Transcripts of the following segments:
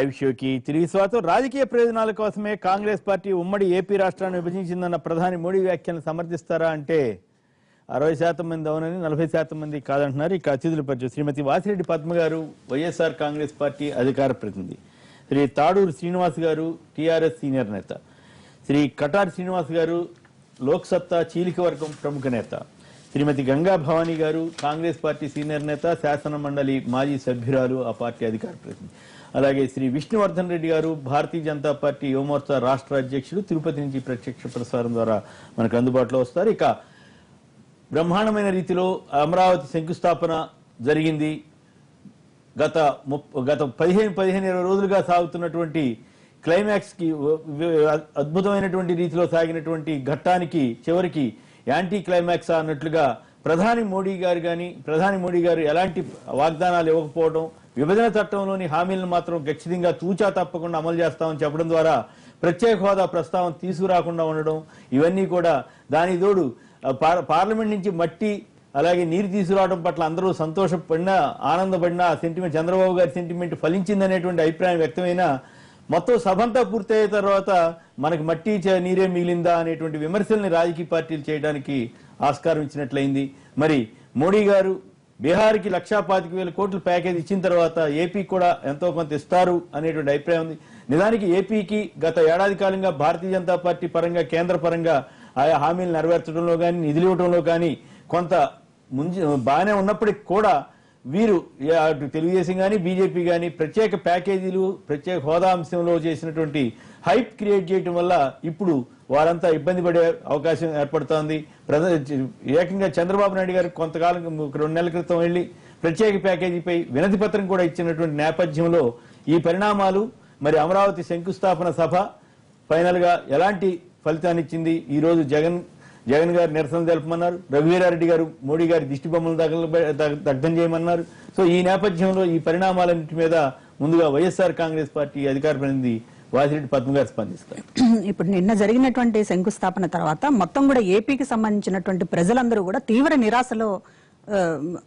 Live షోకి తిరిగి స్వాగతం. రాజకీయ ప్రయోజనాల కోసమే కాంగ్రెస్ పార్టీ ఉమ్మడి ఏపీ రాష్ట్రాన్ని విభజించిందన్న ప్రధాని మోడీ వ్యాఖ్యలను సమర్థిస్తారా అంటే 60% మంది అవునని, 40% మంది కాదంటున్నారు. ఇక అతిథుల పరిచయం శ్రీమతి వాసిరెడ్డి పద్మ గారు, వైఎస్ఆర్ కాంగ్రెస్ పార్టీ అధికార ప్రతినిధి, శ్రీ తాడూరు శ్రీనివాస్ గారు, టీఆర్ఎస్ సీనియర్ నేత, శ్రీ కటార్ శ్రీనివాస్ గారు, లోక్సత్తా చీలిక వర్గం ప్రముఖ నేత, శ్రీమతి గంగా భవానీ గారు, కాంగ్రెస్ పార్టీ సీనియర్ నేత, శాసన మండలి మాజీ సభ్యురాలు, ఆ పార్టీ అధికార ప్రతినిధి, అలాగే శ్రీ విష్ణువర్ధన్ రెడ్డి గారు, భారతీయ జనతా పార్టీ యువమోర్చా రాష్ట్ర అధ్యక్షుడు, తిరుపతి నుంచి ప్రత్యక్ష ప్రసారం ద్వారా మనకు అందుబాటులో వస్తారు. ఇక బ్రహ్మాండమైన రీతిలో అమరావతి శంకుస్థాపన జరిగింది. గత 15-20 రోజులుగా సాగుతున్నటువంటి క్లైమాక్స్ కి అద్భుతమైనటువంటి రీతిలో సాగినటువంటి ఘట్టానికి చివరికి యాంటీ క్లైమాక్స్ అన్నట్లుగా ప్రధాని మోడీ గారు ఎలాంటి వాగ్దానాలు ఇవ్వకపోవడం, విభజన చట్టంలోని హామీలను మాత్రం ఖచ్చితంగా తూచా తప్పకుండా అమలు చేస్తామని చెప్పడం ద్వారా ప్రత్యేక హోదా ప్రస్తావన తీసుకురాకుండా ఉండడం, ఇవన్నీ కూడా దాని తోడు పార్లమెంట్ నుంచి మట్టి అలాగే నీరు తీసుకురావడం పట్ల అందరూ సంతోషపడినా, ఆనందపడినా, సెంటిమెంట్ చంద్రబాబు గారి సెంటిమెంట్ ఫలించిందనేటువంటి అభిప్రాయం వ్యక్తమైనా మొత్తం సభంతా పూర్తయిన తర్వాత మనకి మట్టి నీరే మిగిలిందా అనేటువంటి విమర్శల్ని రాజకీయ పార్టీలు చేయడానికి ఆస్కారం ఇచ్చినట్లయింది. మరి మోడీ గారు బీహార్కి 1,25,000 కోట్ల ప్యాకేజ్ ఇచ్చిన తర్వాత ఏపీకి కూడా ఎంతో కొంత ఇస్తారు అనేటువంటి అభిప్రాయం ఉంది. నిజానికి ఏపీకి గత ఏడాది కాలంగా భారతీయ జనతా పార్టీ పరంగా, కేంద్ర పరంగా ఆయా హామీలు నెరవేర్చడంలో కానీ, నిధులు ఇవ్వడంలో కానీ కొంత బాగానే ఉన్నప్పటికీ కూడా వీరు అటు తెలుగుదేశం కానీ, బీజేపీ కానీ ప్రత్యేక ప్యాకేజీలు, ప్రత్యేక హోదా అంశంలో చేసినటువంటి హైప్ క్రియేట్ చేయడం వల్ల ఇప్పుడు వారంతా ఇబ్బంది పడే అవకాశం ఏర్పడుతోంది. ఏకంగా చంద్రబాబు నాయుడు గారు కొంతకాలం 2 నెలల క్రితం వెళ్లి ప్రత్యేక ప్యాకేజీపై వినతి పత్రం కూడా ఇచ్చినటువంటి నేపథ్యంలో ఈ పరిణామాలు, మరి అమరావతి శంకుస్థాపన సభ ఫైనల్ గా ఎలాంటి ఫలితాన్ని ఇచ్చింది, ఈ రోజు జగన్ గారు నిరసన తెలుపమన్నారు, రఘువీరారెడ్డి గారు మోడీ గారి దిష్టి బొమ్మలు దగ్ధం చేయమన్నారు. సో ఈ నేపథ్యంలో ఈ పరిణామాలన్నింటి మీద ముందుగా వైఎస్ఆర్ కాంగ్రెస్ పార్టీ అధికార ప్రతినిధి వాసిరెడ్డి పద్మ గారు స్పందిస్తారు. ఇప్పుడు నిన్న జరిగినటువంటి శంకుస్థాపన తర్వాత మొత్తం కూడా ఏపీకి సంబంధించినటువంటి ప్రజలందరూ కూడా తీవ్ర నిరాశలో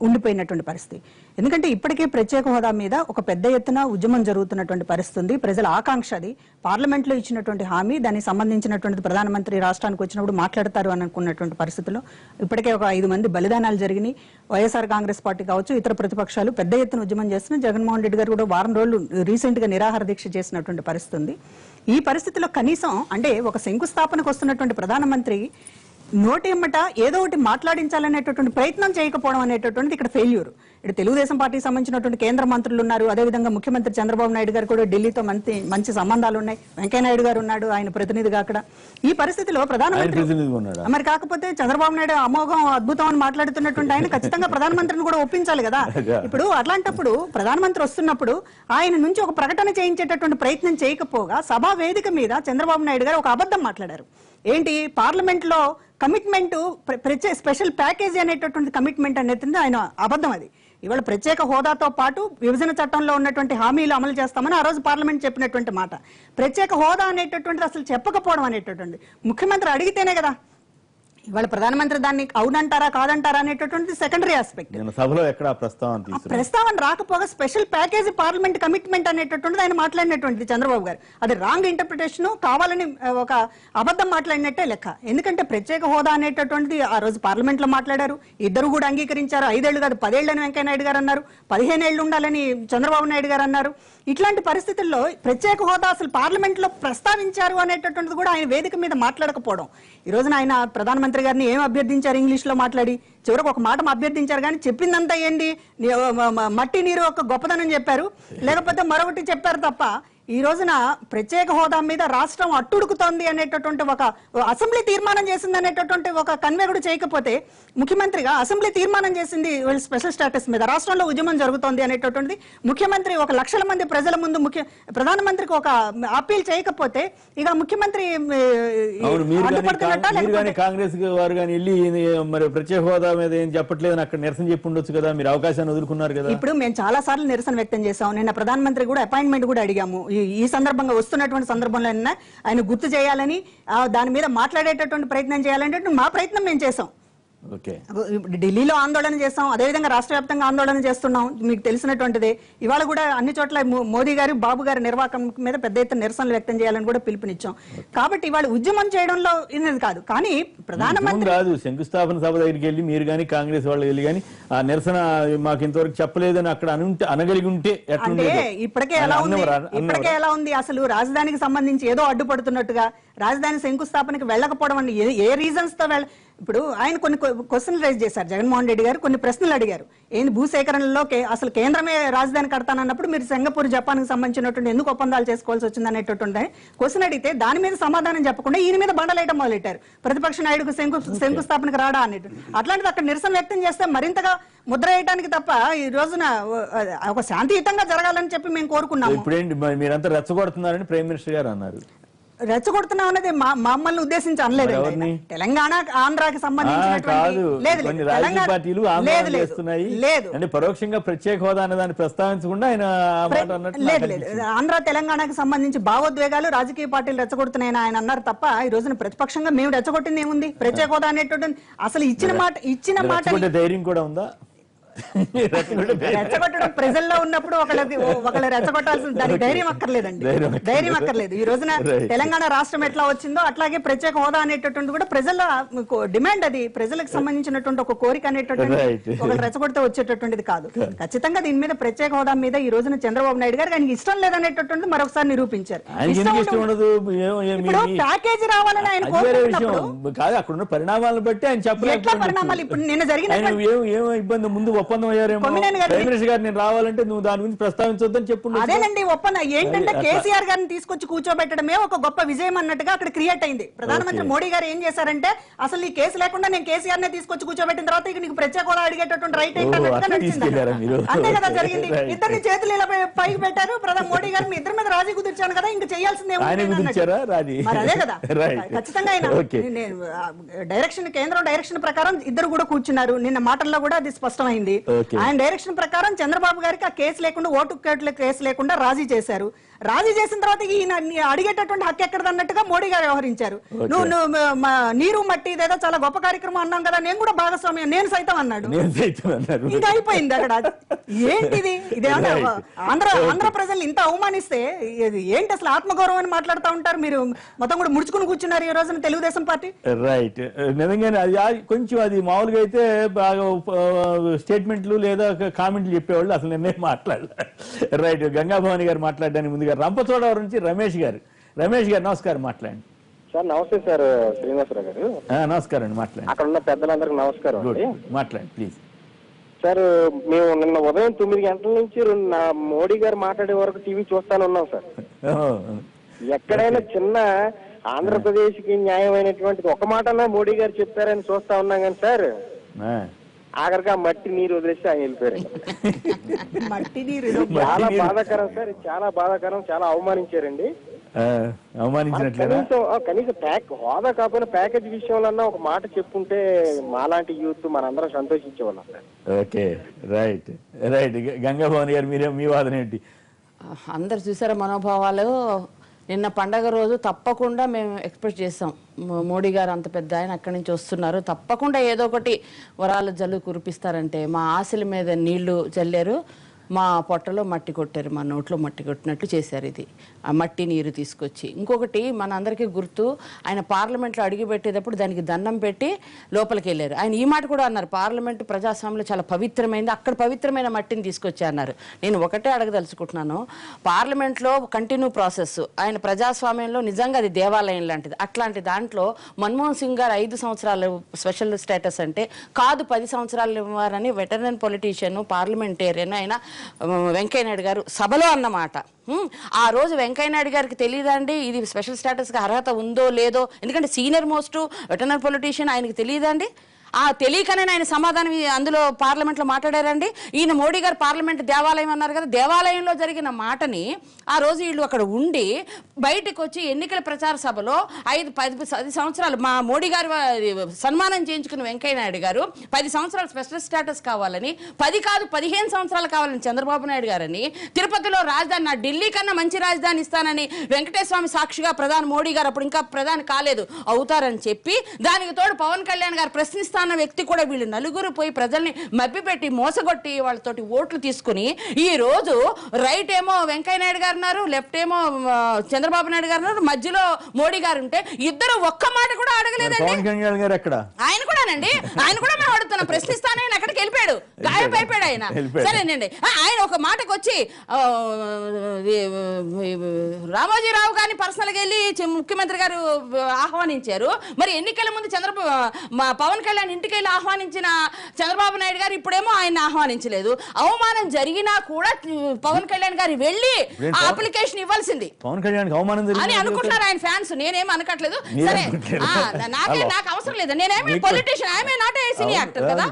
ఉండిపోయినటువంటి పరిస్థితి. ఎందుకంటే ఇప్పటికే ప్రత్యేక హోదా మీద ఒక పెద్ద ఎత్తున ఉద్యమం జరుగుతున్నటువంటి పరిస్థితి. ప్రజల ఆకాంక్ష అది. పార్లమెంట్ లో ఇచ్చినటువంటి హామీ, దానికి సంబంధించినటువంటి ప్రధానమంత్రి రాష్ట్రానికి వచ్చినప్పుడు మాట్లాడతారు అని అనుకున్నటువంటి పరిస్థితుల్లో ఇప్పటికే ఒక 5 మంది బలిదానాలు జరిగినాయి. వైఎస్ఆర్ కాంగ్రెస్ పార్టీ కావచ్చు, ఇతర ప్రతిపక్షాలు పెద్ద ఎత్తున ఉద్యమం చేస్తున్న జగన్మోహన్ రెడ్డి గారు కూడా వారం రోజులు రీసెంట్ గా నిరాహార దీక్ష చేసినటువంటి పరిస్థితి ఉంది. ఈ పరిస్థితిలో కనీసం అంటే ఒక శంకుస్థాపనకు వస్తున్నటువంటి ప్రధానమంత్రి నోటి ఎమ్మట ఏదో ఒకటి మాట్లాడించాలనేటటువంటి ప్రయత్నం చేయకపోవడం అనేటటువంటిది ఇక్కడ ఫెయిల్యూర్. ఇక్కడ తెలుగుదేశం పార్టీకి సంబంధించినటువంటి కేంద్ర మంత్రులు ఉన్నారు. అదేవిధంగా ముఖ్యమంత్రి చంద్రబాబు నాయుడు గారు కూడా ఢిల్లీతో మంచి సంబంధాలు ఉన్నాయి. వెంకయ్యనాయుడు గారు ఉన్నాడు, ఆయన ప్రతినిధిగా అక్కడ. ఈ పరిస్థితిలో ప్రధానమంత్రి మరి కాకపోతే చంద్రబాబు నాయుడు అమోఘం అద్భుతం అని మాట్లాడుతున్నటువంటి ఆయన ఖచ్చితంగా ప్రధానమంత్రిని కూడా ఒప్పించాలి కదా. ఇప్పుడు అట్లాంటప్పుడు ప్రధానమంత్రి వస్తున్నప్పుడు ఆయన నుంచి ఒక ప్రకటన చేయించేటటువంటి ప్రయత్నం చేయకపోగా సభా వేదిక మీద చంద్రబాబు నాయుడు గారు ఒక అబద్ధం మాట్లాడారు. ఏంటి, పార్లమెంట్ లో కమిట్మెంట్ స్పెషల్ ప్యాకేజీ అనేటటువంటి కమిట్మెంట్ అనేది ఆయన అబద్ధం. అది ఇవాళ ప్రత్యేక హోదాతో పాటు విభజన చట్టంలో ఉన్నటువంటి హామీలు అమలు చేస్తామని ఆ రోజు పార్లమెంట్ చెప్పినటువంటి మాట. ప్రత్యేక హోదా అనేటటువంటిది అసలు చెప్పకపోవడం అనేటటువంటి ముఖ్యమంత్రి అడిగితేనే కదా ఇవాళ ప్రధానమంత్రి దాన్ని అవునంటారా కాదంటారా అనేటటువంటి సెకండరీ ఆస్పెక్ట్. సభలో ఎక్కడ ప్రస్తావన రాకపోగా స్పెషల్ ప్యాకేజీ పార్లమెంట్ కమిట్మెంట్ అనేటటువంటిది ఆయన మాట్లాడినటువంటిది చంద్రబాబు గారు. అది రాంగ్ ఇంటర్ప్రిటేషన్, కావాలని ఒక అబద్ధం మాట్లాడినట్టే లెక్క. ఎందుకంటే ప్రత్యేక హోదా అనేటటువంటిది ఆ రోజు పార్లమెంట్ లో మాట్లాడారు, ఇద్దరు కూడా అంగీకరించారు. 5 ఏళ్లు కాదు 10 ఏళ్లని వెంకయ్యనాయుడు గారు అన్నారు, 15 ఏళ్లు ఉండాలని చంద్రబాబు నాయుడు గారు అన్నారు. ఇట్లాంటి పరిస్థితుల్లో ప్రత్యేక హోదా అసలు పార్లమెంట్ లో ప్రస్తావించారు అనేటటువంటిది కూడా ఆయన వేదిక మీద మాట్లాడకపోవడం. ఈ రోజున ఆయన ప్రధానమంత్రి గారిని ఏం అభ్యర్థించారు, ఇంగ్లీష్ లో మాట్లాడి చివరికి ఒక మాట అభ్యర్థించారు, కానీ చెప్పిందంతా ఏంటి, మట్టి నీరు ఒక గొప్పదనం చెప్పారు, లేకపోతే మరొకటి చెప్పారు తప్ప ఈ రోజున ప్రత్యేక హోదా మీద రాష్ట్రం అట్టుడుకుతోంది అనేటటువంటి ఒక అసెంబ్లీ తీర్మానం చేసింది అనేటటువంటి ఒక కన్వే కూడా చేయకపోతే, ముఖ్యమంత్రిగా అసెంబ్లీ తీర్మానం చేసింది స్పెషల్ స్టేటస్ మీద, రాష్ట్రంలో ఉద్యమం జరుగుతోంది అనేటటువంటిది ముఖ్యమంత్రి ఒక 1,00,000 మంది ప్రజల ముందు ప్రధానమంత్రికి ఒక అప్పీల్ చేయకపోతే ఇక ముఖ్యమంత్రి కాంగ్రెస్ వారు కానీ వెళ్ళి మరి ప్రత్యేక హోదా మీద ఏం చెప్పట్లేదని అక్కడ నిరసన చెప్పి ఉండొచ్చు కదా, మీరు అవకాశాన్ని వదులుకున్నారు కదా. ఇప్పుడు మేము చాలా సార్లు నిరసన వ్యక్తం చేశాం. నిన్న ప్రధానమంత్రి కూడా అపాయింట్మెంట్ కూడా అడిగాము. ఈ సందర్భంగా వస్తున్నటువంటి సందర్భంలో ఆయన గుర్తు చేయాలని, దాని మీద మాట్లాడేటటువంటి ప్రయత్నం చేయాలంటే మా ప్రయత్నం మేము చేసాం. ఓకే, ఇప్పుడు ఢిల్లీలో ఆందోళన చేస్తాం, అదేవిధంగా రాష్ట్ర వ్యాప్తంగా ఆందోళన చేస్తున్నాం, మీకు తెలిసినటువంటిదే. ఇవాళ కూడా అన్ని చోట్ల మోదీ గారు బాబు గారి నిర్వాహకం మీద పెద్ద ఎత్తున నిరసనలు వ్యక్తం చేయాలని కూడా పిలుపునిచ్చాం. కాబట్టి ఇవాళ ఉద్యమం చేయడంలో ఇది కాదు, కానీ ప్రధానమంత్రి కాదు శంకుస్థాపన సభ దగ్గరికి వెళ్ళి మీరు కానీ కాంగ్రెస్ వాళ్ళు వెళ్ళి కానీ ఆ నిరసన మాకు ఇంతవరకు చెప్పలేదని అక్కడ అనగలిగి ఉంటే అంటే ఇప్పటికే ఎలా ఉంది అసలు రాజధానికి సంబంధించి ఏదో అడ్డుపడుతున్నట్టుగా, రాజధాని శంకుస్థాపనకి వెళ్ళకపోవడం అని ఏ రీజన్స్ తో ఇప్పుడు ఆయన కొన్ని క్వశ్చన్లు రైజ్ చేశారు. జగన్మోహన్ రెడ్డి గారు కొన్ని ప్రశ్నలు అడిగారు. ఏంది భూసేకరణలో అసలు కేంద్రమే రాజధాని కడతానన్నప్పుడు మీరు సింగపూర్ జపాన్ కి సంబంధించినటువంటి ఎందుకు ఒప్పందాలు చేసుకోవాల్సి వచ్చింది అనేటటువంటి క్వశ్చన్ అడిగితే దాని మీద సమాధానం చెప్పకుండా ఈయన మీద బండలేయడం మొదలెట్టారు. ప్రతిపక్ష నాయుడుకు శంకుస్థాపనకు రాడా అనేటువంటి. అట్లాంటిది అక్కడ నిరసన వ్యక్తం చేస్తే మరింతగా ముద్ర వేయడానికి తప్ప ఈ రోజున ఒక శాంతియుతంగా జరగాలని చెప్పి మేము కోరుకున్నాము. ఇప్పుడేంటి మీరంతా రెచ్చగొడుతున్నారని ప్రైమ్ మినిస్టర్ గారు అన్నారు. రెచ్చగొడుతున్నాం అనేది మమ్మల్ని ఉద్దేశించి అనలేదు. తెలంగాణ ఆంధ్రాకి సంబంధించినటువంటి పరోక్షంగా ప్రత్యేక హోదా అనే దాన్ని ప్రస్తావించకుండా ఆయన లేదు. ఆంధ్ర తెలంగాణకి సంబంధించి భావోద్వేగాలు రాజకీయ పార్టీలు రెచ్చగొడుతున్నాయని ఆయన అన్నారు తప్ప ఈ రోజున ప్రతిపక్షంగా మేము రెచ్చగొట్టింది ఏముంది? ప్రత్యేక హోదా అనేటువంటి అసలు ఇచ్చిన మాట ధైర్యం కూడా ఉందా? రెచ్చగొట్టడం ప్రజల్లో ఉన్నప్పుడు ఒకళ్ళు రెచ్చగొట్టాల్సిన దానికి ధైర్యం అక్కర్లేదండి, ధైర్యం అక్కర్లేదు. ఈ రోజున తెలంగాణ రాష్ట్రం ఎట్లా వచ్చిందో అట్లాగే ప్రత్యేక హోదా అనేటటువంటి కూడా ప్రజల డిమాండ్, అది ప్రజలకు సంబంధించినటువంటి ఒక కోరిక అనేటటువంటి ఒకళ్ళు రెచ్చగొడితే వచ్చేటటువంటిది కాదు. ఖచ్చితంగా దీని మీద ప్రత్యేక హోదా మీద ఈ రోజున చంద్రబాబు నాయుడు గారు ఆయనకి ఇష్టం లేదనేటటువంటి మరొకసారి నిరూపించారు. ఇప్పుడు ప్యాకేజీ రావాలని ఆయన కోరుకుంటున్నప్పుడు అక్కడున్న పరిణామాలను బట్టి ఆయన చెప్పలేదు. ఎట్లా పరిణామాలు ఇప్పుడు నిన్న జరిగిన ఇబ్బంది ముందు ఒప్పందం అయ్యారేమో, నేను రావాలంటే నువ్వు దాని గురించి ప్రస్తావించొద్దని చెప్పు. అదేనండి ఒప్పందం. ఏంటంటే కేసీఆర్ గారిని తీసుకొచ్చి కూర్చోబెట్టడమే ఒక గొప్ప విజయం అన్నట్టుగా అక్కడ క్రియేట్ అయింది. ప్రధానమంత్రి మోడీ గారు ఏం చేశారంటే అసలు ఈ కేసు లేకుండా నేను కేసీఆర్ నే తీసుకొచ్చి కూర్చోబెట్టిన తర్వాత ఇక నీకు ప్రత్యేక హోదా అడిగేటటువంటి రైట్ ఏంటన్నట్టుగా నడిచింది. అంతే కదా జరిగింది. ఇద్దరిని చేతులు ఇలా పైకి పెట్టారు. ప్రధాని మోడీ గారు మీ ఇద్దరి మీద రాజీ కుదిర్చాను కదా, ఇంకా చేయాల్సిందే మరి అదే కదా. ఖచ్చితంగా కేంద్రం డైరెక్షన్ ప్రకారం ఇద్దరు కూడా కూర్చున్నారు. నిన్న మాటల్లో కూడా అది స్పష్టమైంది. ఆయన డైరెక్షన్ ప్రకారం చంద్రబాబు గారికి ఆ కేసు లేకుండా, ఓటు కేసు లేకుండా రాజీ చేశారు. రాజీ చేసిన తర్వాత ఈయన అడిగేటటువంటి హక్కు ఎక్కడదన్నట్టుగా మోడీ గారు వ్యవహరించారు. నువ్వు నీరు మట్టి ఇదేదో చాలా గొప్ప కార్యక్రమం అన్నాం కదా, నేను కూడా భాగస్వామ్యం, నేను సైతం అన్నాడు. ఇంకా అయిపోయింది అక్కడ. ఏంటిది? ఇదేమన్నా ఆంధ్ర ప్రజలు ఇంత అవమానిస్తే ఏంటి అసలు? ఆత్మగౌరవం అని మాట్లాడుతూ ఉంటారు మీరు. మొత్తం కూడా ముడుచుకుని కూర్చున్నారు ఈ రోజున తెలుగుదేశం పార్టీ. రైట్, నిజంగానే అది కొంచెం అది మామూలుగా అయితే బాగా స్టేట్మెంట్లు లేదా కామెంట్లు చెప్పేవాళ్ళు, అసలు నిన్నే మాట్లాడలేదు. రైట్, గంగాభవాని గారు మాట్లాడడానికి ముందుగా రంపచోడవరం నుంచి రమేష్ గారు నమస్కారం, మాట్లాడండి సార్. నమస్తే సార్ శ్రీనివాసరావు గారు. నమస్కారం అండి, మాట్లాడండి. అక్కడ ఉన్న పెద్దలందరికీ నమస్కారం. మాట్లాడండి ప్లీజ్. సార్ మేము నిన్న ఉదయం 9 గంటల నుంచి మోడీ గారు మాట్లాడే వరకు టీవీ చూస్తానే ఉన్నాం సార్. ఎక్కడైనా చిన్న ఆంధ్రప్రదేశ్ కి న్యాయమైనటువంటిది ఒక మాటన్నా మోడీ గారు చెప్పారని చూస్తా ఉన్నాం కానీ సార్ ఆఖరిగా మట్టి నీరు వదిలేసి ఆయన వెళ్ళిపోయారు. చాలా బాధాకరం సార్, చాలా బాధాకరం, చాలా అవమానించారండి. కనీసం హోదా కాకపోయినా ప్యాకేజ్ విషయంలో ఒక మాట చెప్పుంటే మాలాంటి యూత్ మనందరం సంతోషించేవాళ్ళం sir. Okay, right right. Gangabhavan గారు మీరే, మీ వాదన ఏంటి? అందరు చూసారా మనోభావాలు. నిన్న పండగ రోజు తప్పకుండా మేము ఎక్స్పెక్ట్ చేస్తాం, మోడీ గారు అంత పెద్ద ఆయన అక్కడి నుంచి వస్తున్నారు, తప్పకుండా ఏదో ఒకటి వరాల జల్లు కురిపిస్తారంటే మా ఆశల మీద నీళ్లు చల్లారు, మా పొట్టలో మట్టి కొట్టారు, మా నోట్లో మట్టి కొట్టినట్టు చేశారు. ఇది ఆ మట్టి నీరు తీసుకొచ్చి. ఇంకొకటి మన అందరికీ గుర్తు, ఆయన పార్లమెంట్లో అడుగు పెట్టేటప్పుడు దానికి దండం పెట్టి లోపలికి వెళ్ళారు. ఆయన ఈ మాట కూడా అన్నారు, పార్లమెంట్ ప్రజాస్వామ్యంలో చాలా పవిత్రమైంది, అక్కడ పవిత్రమైన మట్టిని తీసుకొచ్చి అన్నారు. నేను ఒకటే అడగదలుచుకుంటున్నాను, పార్లమెంట్లో కంటిన్యూ ప్రాసెస్, ఆయన ప్రజాస్వామ్యంలో నిజంగా అది దేవాలయం లాంటిది. అట్లాంటి దాంట్లో మన్మోహన్ సింగ్ గారు 5 సంవత్సరాలు స్పెషల్ స్టేటస్ అంటే కాదు 10 సంవత్సరాలు ఇవ్వాలని వెటరన్ పొలిటీషియన్, పార్లమెంటేరియన్ అయినా వెంకయ్యనాయుడు గారు సభలో అన్నమాట. ఆ రోజు వెంకయ్యనాయుడు గారికి తెలియదండి ఇది స్పెషల్ స్టేటస్కి అర్హత ఉందో లేదో, ఎందుకంటే సీనియర్ మోస్ట్ వెటరన్ పొలిటీషియన్, ఆయనకి తెలియదండి. ఆ తెలియకనే ఆయన సమాధానం అందులో పార్లమెంట్లో మాట్లాడారండి. ఈయన మోడీ గారు పార్లమెంట్ దేవాలయం అన్నారు కదా, దేవాలయంలో జరిగిన మాటని ఆ రోజు వీళ్ళు అక్కడ ఉండి బయటకు వచ్చి ఎన్నికల ప్రచార సభలో 5-10 సంవత్సరాలు మా మోడీ గారు సన్మానం చేయించుకున్న వెంకయ్యనాయుడు గారు 10 సంవత్సరాలు స్పెషల్ స్టేటస్ కావాలని, 10 కాదు 15 సంవత్సరాలు కావాలని చంద్రబాబు నాయుడు గారని, తిరుపతిలో రాజధాని, నా ఢిల్లీ కన్నా మంచి రాజధాని ఇస్తానని వెంకటేశ్వర స్వామి సాక్షిగా ప్రధాని మోడీ గారు, అప్పుడు ఇంకా ప్రధాని కాలేదు, అవుతారని చెప్పి, దానికి తోడు పవన్ కళ్యాణ్ గారు ప్రశ్నిస్తారు ప్రశ్నిస్తా అన్న వ్యక్తి కూడా వీళ్ళు నలుగురు పోయి ప్రజల్ని మభ్యపెట్టి మోసగొట్టి వాళ్ళతోటి ఓట్లు తీసుకుని ఈ రోజు రైట్ ఏమో వెంకయ్య నాయుడు గారు ఉన్నారు, లెఫ్ట్ ఏమో చంద్రబాబు నాయుడు గారు ఉన్నారు, మధ్యలో మోడీ గారు ఉంటే ఇద్దరు ఒక్క మాట కూడా అడగలేదండి. ఆయన కూడానండి, ఆయన కూడా మేము అడుగుతున్నాం, ప్రశ్నిస్తానని అక్కడికి వెళ్ళిపోయాడు, గాయపడిపోయాడు ఆయన. సరేనండి, ఆయన ఒక మాటకు వచ్చి రామోజీరావు గారిని పర్సనల్ గా వెళ్ళి ముఖ్యమంత్రి గారు ఆహ్వానించారు. మరి ఎన్నికల ముందు పవన్ కళ్యాణ్ ఇంటికి వెళ్ళి ఆహ్వానించిన చంద్రబాబు నాయుడు గారు ఇప్పుడేమో ఆయన ఆహ్వానించలేదు. అవమానం జరిగినా కూడా పవన్ కళ్యాణ్ గారు వెళ్ళి ఆ అప్లికేషన్ ఇవ్వాల్సింది పవన్ కళ్యాణ్ అని అనుకుంటున్నారు ఆయన ఫ్యాన్స్. నేనేం అనకట్లేదు. సరే, నాకు అవసరం లేదు, నేనేమి politician, I'm not a cine actor కదా.